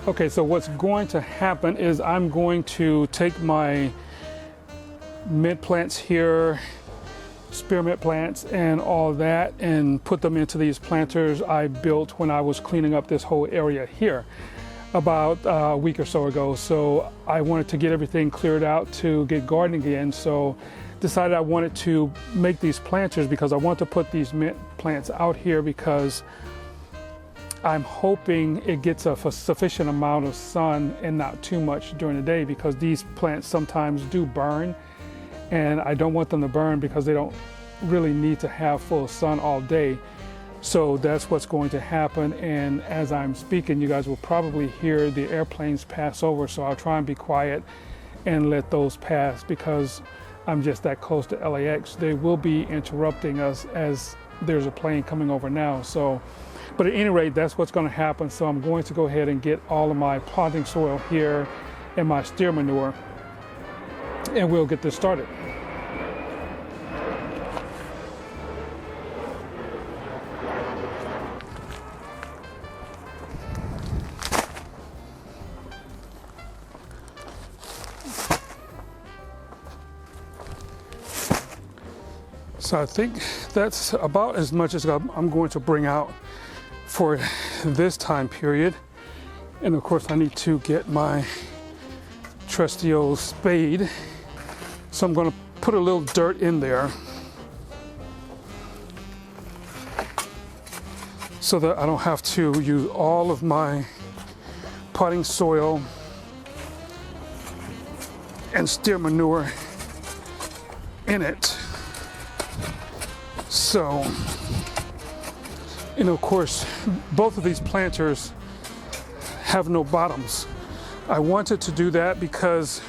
Okay, so what's going to happen is I'm going to take my mint plants here, spearmint plants and all that, and put them into these planters I built when I was cleaning up this whole area here about a week or so ago. So I wanted to get everything cleared out to get gardening again. So decided I wanted to make these planters because I want to put these mint plants out here because I'm hoping it gets a sufficient amount of sun and not too much during the day, because these plants sometimes do burn, and I don't want them to burn because they don't really need to have full sun all day. So that's what's going to happen. And as I'm speaking, you guys will probably hear the airplanes pass over, so I'll try and be quiet and let those pass because I'm just that close to LAX. They will be interrupting us as there's a plane coming over now. So, but at any rate, that's what's going to happen. So I'm going to go ahead and get all of my potting soil here and my steer manure, and we'll get this started. So I think that's about as much as I'm going to bring out for this time period. And of course I need to get my trusty old spade. So I'm going to put a little dirt in there so that I don't have to use all of my potting soil and steer manure in it. So, and of course, both of these planters have no bottoms. I wanted to do that because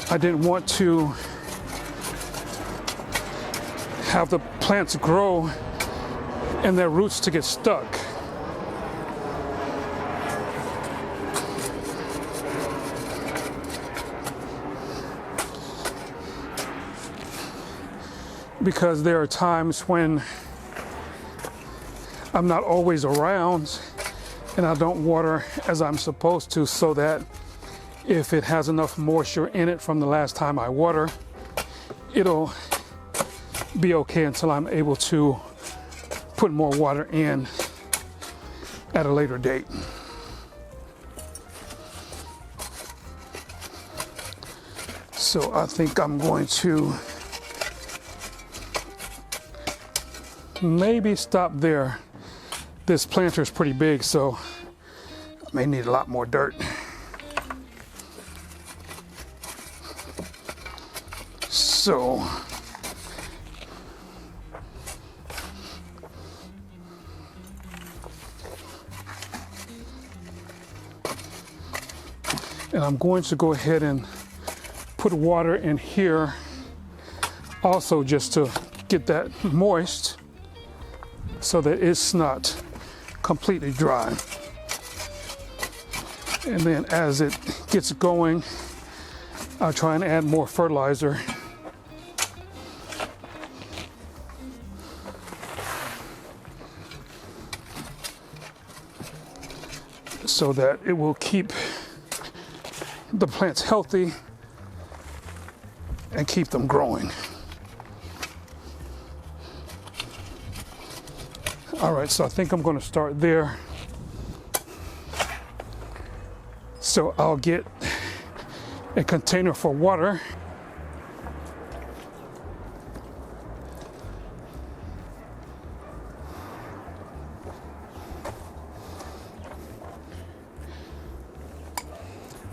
I didn't want to have the plants grow and their roots to get stuck. Because there are times when I'm not always around and I don't water as I'm supposed to, so that if it has enough moisture in it from the last time I water, it'll be okay until I'm able to put more water in at a later date. So I think I'm going to maybe stop there. This planter is pretty big, so I may need a lot more dirt. So and I'm going to go ahead and put water in here also, just to get that moist, so that it's not completely dry. And then as it gets going, I'll try and add more fertilizer. So that it will keep the plants healthy and keep them growing. All right, so I think I'm going to start there. So I'll get a container for water.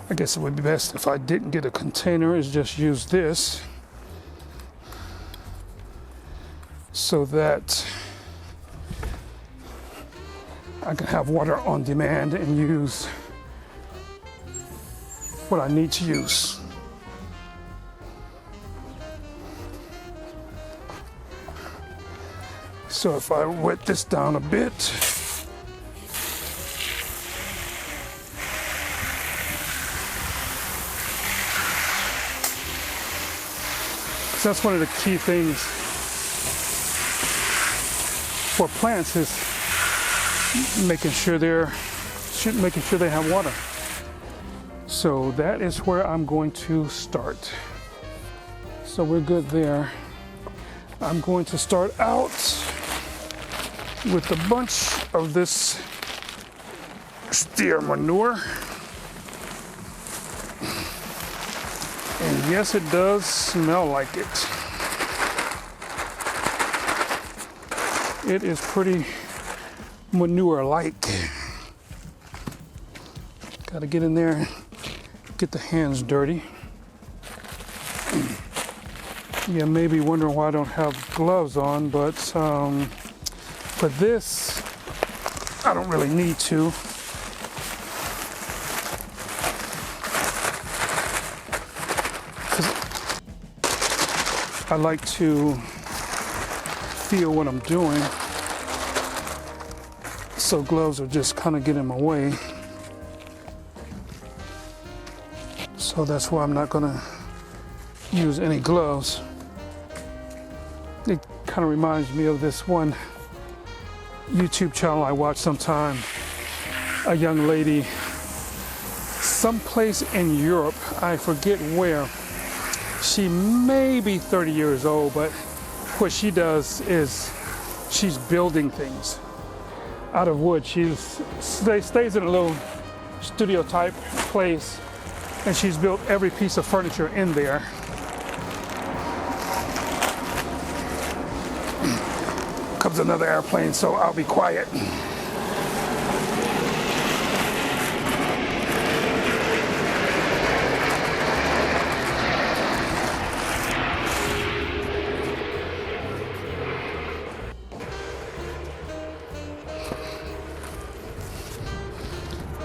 I guess it would be best if I didn't get a container, is just use this so that I can have water on demand and use what I need to use. So if I wet this down a bit, that's one of the key things for plants, is making sure they have water. So that is where I'm going to start. So we're good there. I'm going to start out with a bunch of this steer manure. And yes, it does smell like it. It is pretty manure-like. Gotta get in there, get the hands dirty. Yeah, maybe wondering why I don't have gloves on, but for this, I don't really need to. I like to feel what I'm doing, so gloves are just kind of getting in my way. So that's why I'm not gonna use any gloves. It kind of reminds me of this one YouTube channel I watch sometime. A young lady, someplace in Europe, I forget where. She may be 30 years old, but what she does is she's building things out of wood. She stays in a little studio type place, and she's built every piece of furniture in there. Comes another airplane, so I'll be quiet.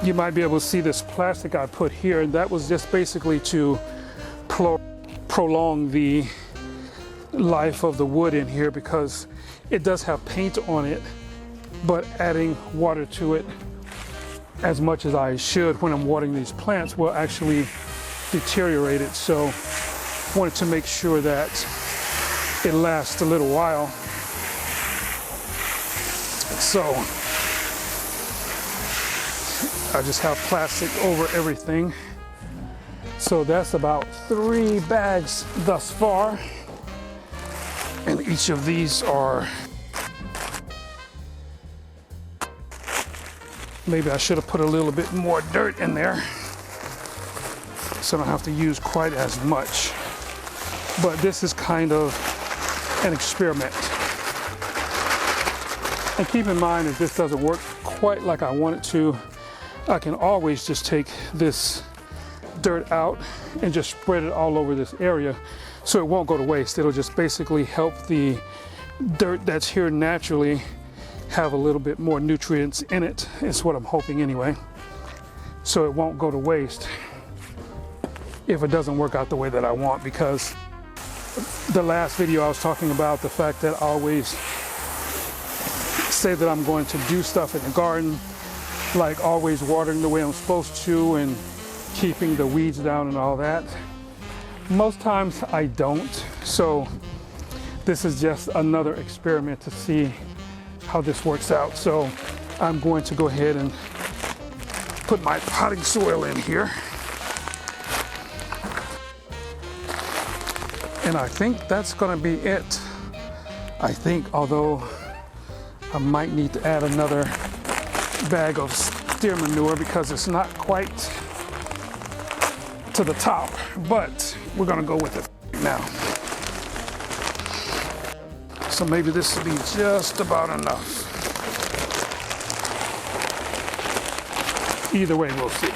You might be able to see this plastic I put here, and that was just basically to prolong the life of the wood in here, because it does have paint on it, but adding water to it as much as I should when I'm watering these plants will actually deteriorate it. So wanted to make sure that it lasts a little while. So I just have plastic over everything. So that's about 3 bags thus far. And each of these are, maybe I should have put a little bit more dirt in there so I don't have to use quite as much. But this is kind of an experiment. And keep in mind, if this doesn't work quite like I want it to, I can always just take this dirt out and just spread it all over this area, so it won't go to waste. It'll just basically help the dirt that's here naturally have a little bit more nutrients in it. It's what I'm hoping anyway. So it won't go to waste if it doesn't work out the way that I want, because the last video I was talking about the fact that I always say that I'm going to do stuff in the garden, like always watering the way I'm supposed to and keeping the weeds down and all that. Most times I don't, so this is just another experiment to see how this works out. So I'm going to go ahead and put my potting soil in here. And I think that's gonna be it. I think, although I might need to add another bag of steer manure because it's not quite to the top, but we're gonna go with it now. So maybe this will be just about enough. Either way, we'll see.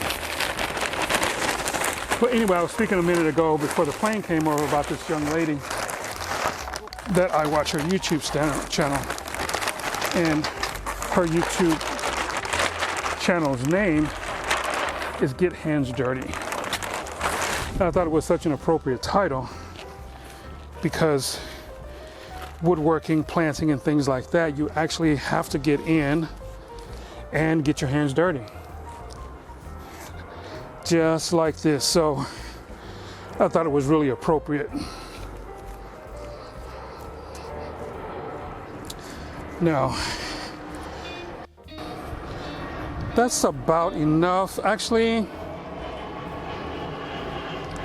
But anyway, I was speaking a minute ago before the plane came over about this young lady that I watch her YouTube channel, and her YouTube channel's name is Get Hands Dirty. And I thought it was such an appropriate title because woodworking, planting, and things like that, you actually have to get in and get your hands dirty. Just like this. So I thought it was really appropriate. Now, That's about enough. Actually,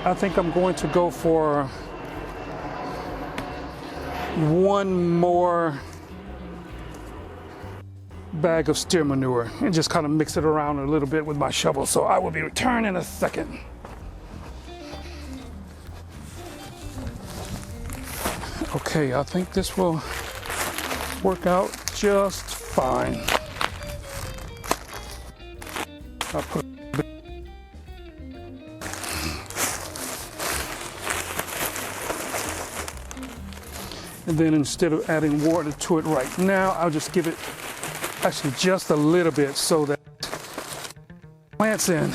I think I'm going to go for one more bag of steer manure and just kind of mix it around a little bit with my shovel. So I will be returning in a second. Okay, I think this will work out just fine. I'll put and then instead of adding water to it right now, I'll just give it actually just a little bit so that plants in,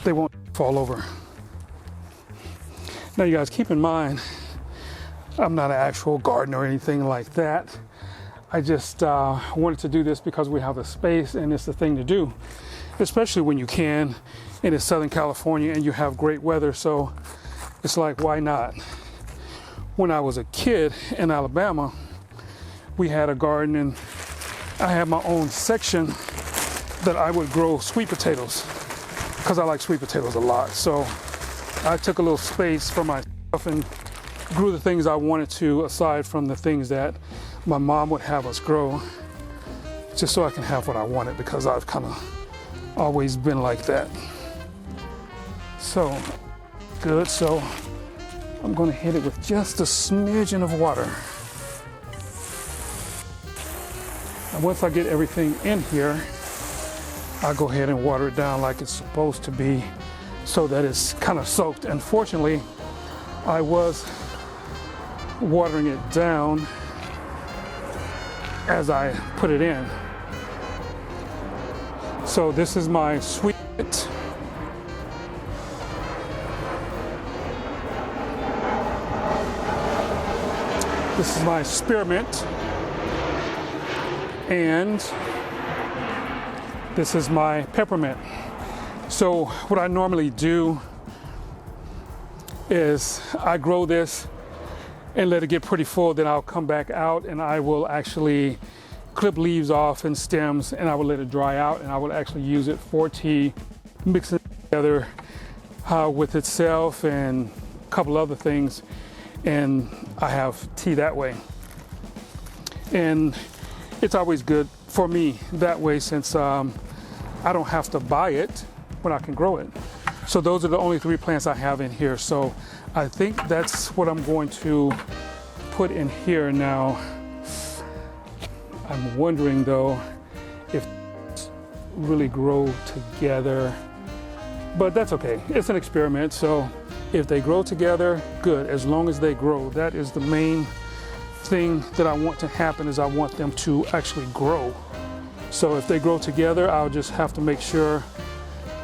they won't fall over. Now you guys keep in mind, I'm not an actual gardener or anything like that. I just wanted to do this because we have the space and it's the thing to do, especially when you can, and it's Southern California and you have great weather, so it's like, why not? When I was a kid in Alabama, we had a garden and I had my own section that I would grow sweet potatoes because I like sweet potatoes a lot. So I took a little space for myself and grew the things I wanted to, aside from the things that my mom would have us grow, just so I can have what I wanted, because I've kind of always been like that. So good. So I'm going to hit it with just a smidgen of water. And once I get everything in here, I'll go ahead and water it down like it's supposed to be so that it's kind of soaked. Unfortunately, I was watering it down as I put it in. So this is my sweet. This is my spearmint, and this is my peppermint. So what I normally do is I grow this and let it get pretty full, then I'll come back out and I will actually clip leaves off and stems, and I will let it dry out, and I will actually use it for tea, mix it together with itself and a couple other things, and I have tea that way. And it's always good for me that way, since I don't have to buy it when I can grow it. So those are the only 3 plants I have in here. So I think that's what I'm going to put in here now. I'm wondering though if it's really grow together, but that's okay. It's an experiment. So if they grow together, good. As long as they grow, that is the main thing that I want to happen, is I want them to actually grow. So if they grow together, I'll just have to make sure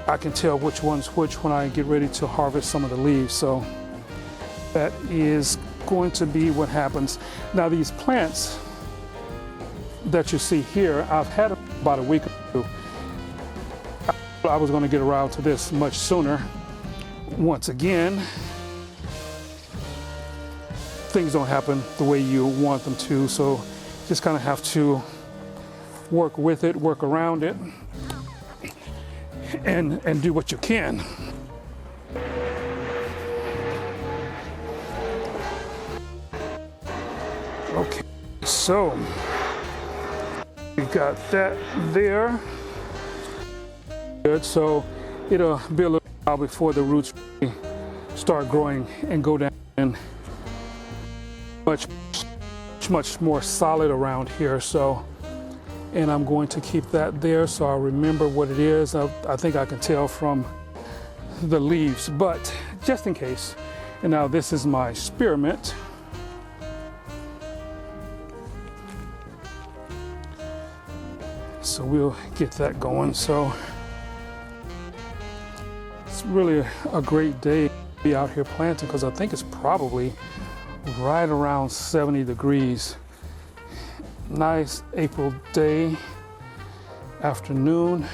I can tell which one's which when I get ready to harvest some of the leaves. So that is going to be what happens. Now these plants that you see here, I've had about a week or two. I was going to get around to this much sooner. Once again, things don't happen the way you want them to, so just kind of have to work with it, work around it, and do what you can. Okay, so we got that there. Good, so it'll be a little while before the roots start growing and go down and much more solid around here. So, and I'm going to keep that there so I'll remember what it is. I think I can tell from the leaves, but just in case. And now this is my spearmint. So we'll get that going. So it's really a great day to be out here planting, because I think it's probably right around 70 degrees. Nice April day, afternoon.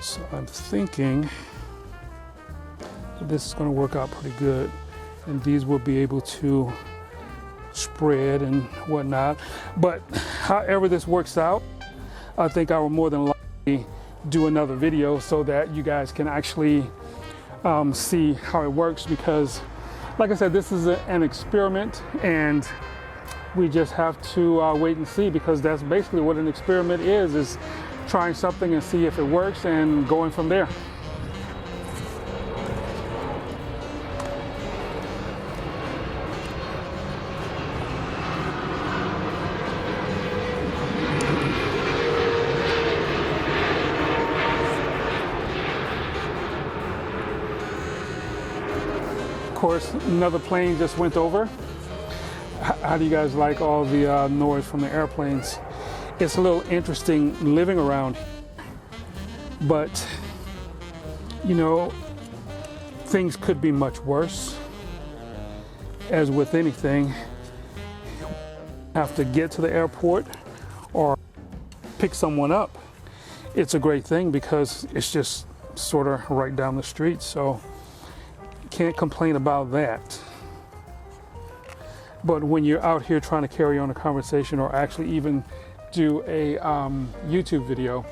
So I'm thinking it'd this is going to work out pretty good. And these will be able to spread and whatnot. But however this works out, I think I will more than likely do another video so that you guys can actually see how it works, because like I said, this is an experiment, and we just have to wait and see, because that's basically what an experiment is trying something and see if it works and going from there. Of course, another plane just went over. How do you guys like all the noise from the airplanes? It's a little interesting living around here, but you know, things could be much worse. As with anything, have to get to the airport or pick someone up. It's a great thing because it's just sort of right down the street, so can't complain about that. But when you're out here trying to carry on a conversation or actually even do a YouTube video,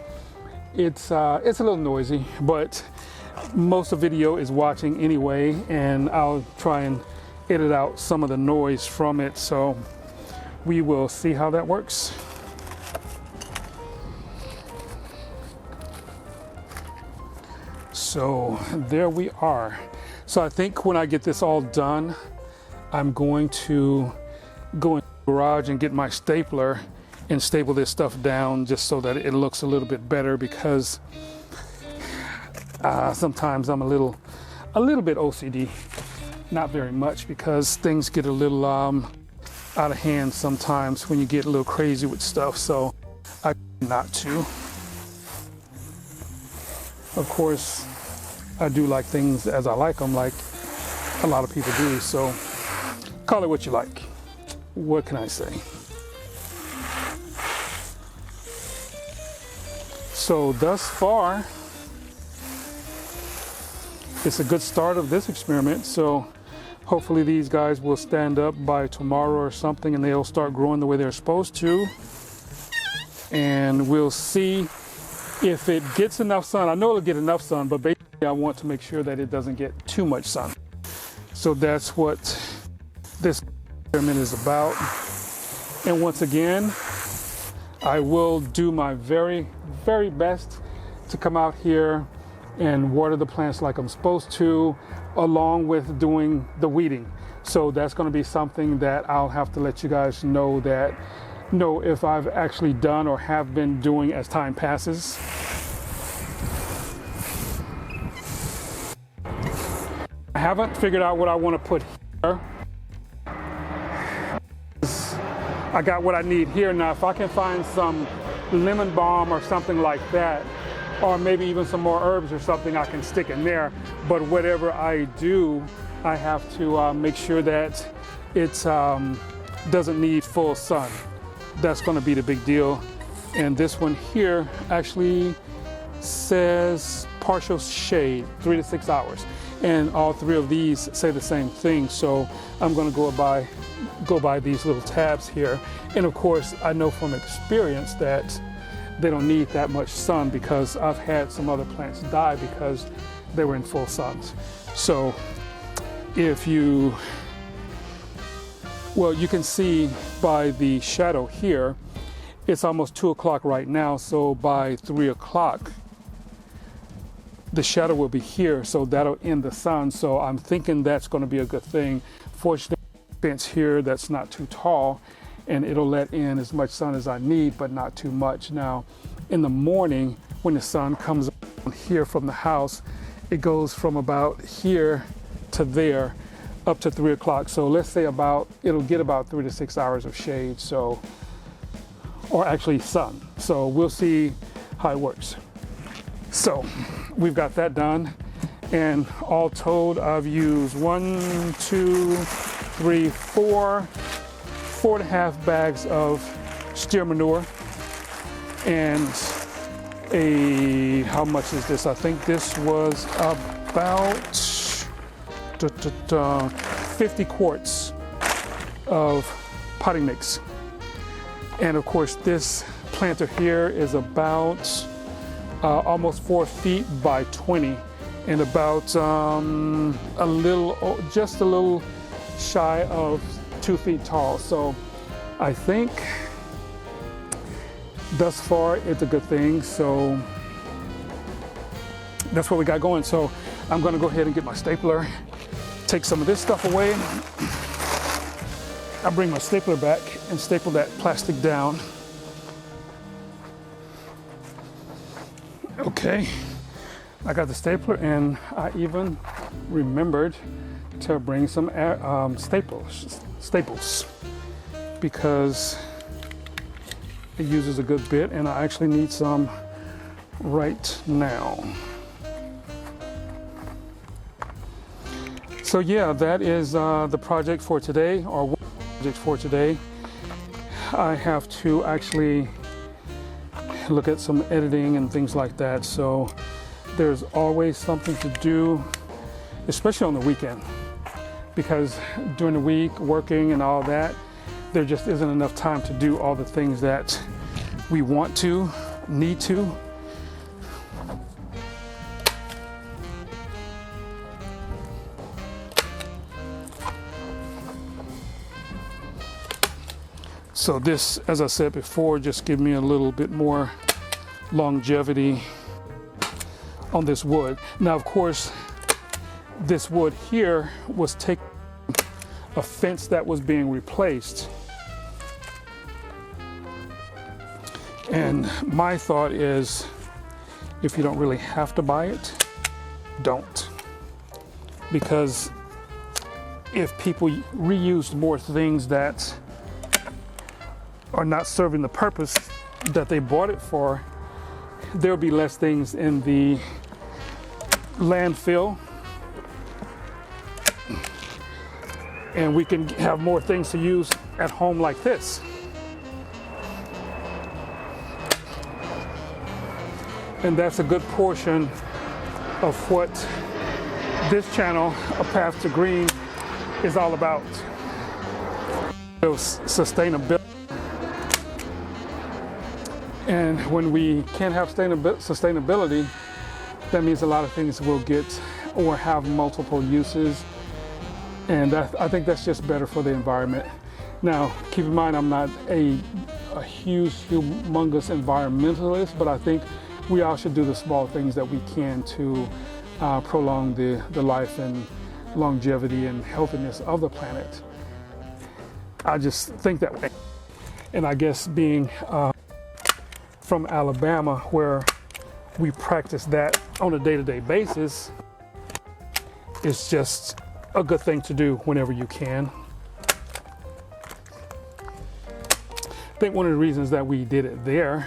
it's a little noisy, but most of the video is watching anyway, and I'll try and edit out some of the noise from it, so we will see how that works. So there we are. So I think when I get this all done, I'm going to go in the garage and get my stapler and staple this stuff down just so that it looks a little bit better, because sometimes I'm a little bit OCD. Not very much, because things get a little out of hand sometimes when you get a little crazy with stuff, so I try not to. Of course, I do like things as I like them, like a lot of people do, so call it what you like. What can I say? So thus far, it's a good start of this experiment. So hopefully these guys will stand up by tomorrow or something, and they'll start growing the way they're supposed to. And we'll see if it gets enough sun. I know it'll get enough sun, but basically I want to make sure that it doesn't get too much sun. So that's what this experiment is about. And once again, I will do my very, very best to come out here and water the plants like I'm supposed to, along with doing the weeding. So that's going to be something that I'll have to let you guys know if I've actually done or have been doing as time passes. I haven't figured out what I want to put here. I got what I need here. Now, if I can find some lemon balm or something like that, or maybe even some more herbs or something, I can stick in there. But whatever I do, I have to make sure that it doesn't need full sun. That's going to be the big deal. And this one here actually says partial shade, 3 to 6 hours. And all three of these say the same thing. So I'm going to go by these little tabs here. And of course, I know from experience that they don't need that much sun, because I've had some other plants die because they were in full sun. So you can see by the shadow here, it's almost 2 o'clock right now. So by 3 o'clock, the shadow will be here, so that'll end the sun. So I'm thinking that's going to be a good thing. Fortunately, fence here that's not too tall, and it'll let in as much sun as I need, but not too much. Now, in the morning, when the sun comes up here from the house, it goes from about here to there, up to 3 o'clock. So let's say it'll get about 3 to 6 hours of shade, so, or actually sun. So we'll see how it works. So we've got that done, and all told, I've used 1, 2, 3, 4, 4.5 bags of steer manure, and how much is this? I think this was about 50 quarts of potting mix. And of course, this planter here is about almost 4 feet by 20 and about just a little shy of 2 feet tall. So I think thus far it's a good thing. So that's what we got going. So I'm gonna go ahead and get my stapler, take some of this stuff away. I'll bring my stapler back and staple that plastic down. Okay, I got the stapler, and I even remembered to bring some staples because it uses a good bit, and I actually need some right now. So yeah, that is the project for today, or one project for today. I have to actually look at some editing and things like that. So there's always something to do, especially on the weekend, because during the week, working and all that, there just isn't enough time to do all the things that we want to, need to. So this, as I said before, just give me a little bit more longevity on this wood. Now, of course, this wood here was taken a fence that was being replaced. And my thought is, if you don't really have to buy it, don't. Because if people reused more things that are not serving the purpose that they bought it for, there'll be less things in the landfill, and we can have more things to use at home like this. And that's a good portion of what this channel, A Path to Green, is all about. Sustainability. And when we can't have sustainability, that means a lot of things will get or have multiple uses. And I think that's just better for the environment. Now, keep in mind, I'm not a huge, humongous environmentalist, but I think we all should do the small things that we can to prolong the life and longevity and healthiness of the planet. I just think that way. And I guess being from Alabama, where we practice that on a day-to-day basis, it's just a good thing to do whenever you can. I think one of the reasons that we did it there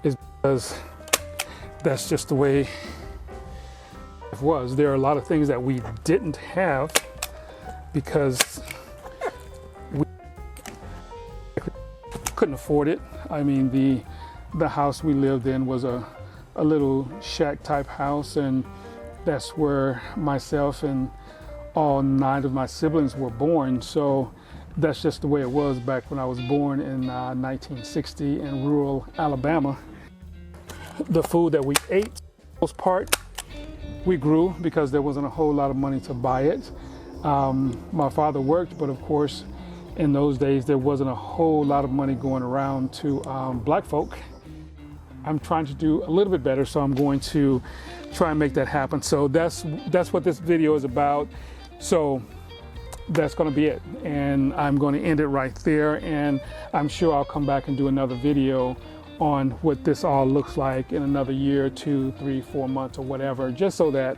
is because that's just the way it was. There are a lot of things that we didn't have because we couldn't afford it. I mean, the house we lived in was a little shack type house, and that's where myself and all 9 of my siblings were born. So that's just the way it was back when I was born in 1960 in rural Alabama. The food that we ate, for the most part, we grew because there wasn't a whole lot of money to buy it. My father worked, but of course, in those days, there wasn't a whole lot of money going around to black folk. I'm trying to do a little bit better, so I'm going to try and make that happen. So that's what this video is about. So that's going to be it, and I'm going to end it right there, and I'm sure I'll come back and do another video on what this all looks like in another year, 2, 3, 4 months or whatever, just so that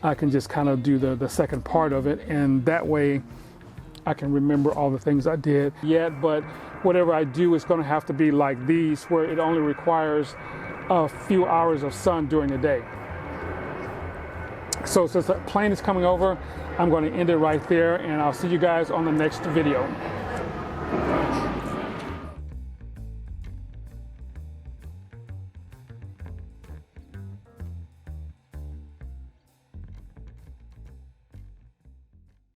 I can just kind of do the second part of it, and that way I can remember all the things I did yet. But whatever I do is going to have to be like these, where it only requires a few hours of sun during the day. So since the plane is coming over, I'm going to end it right there, and I'll see you guys on the next video.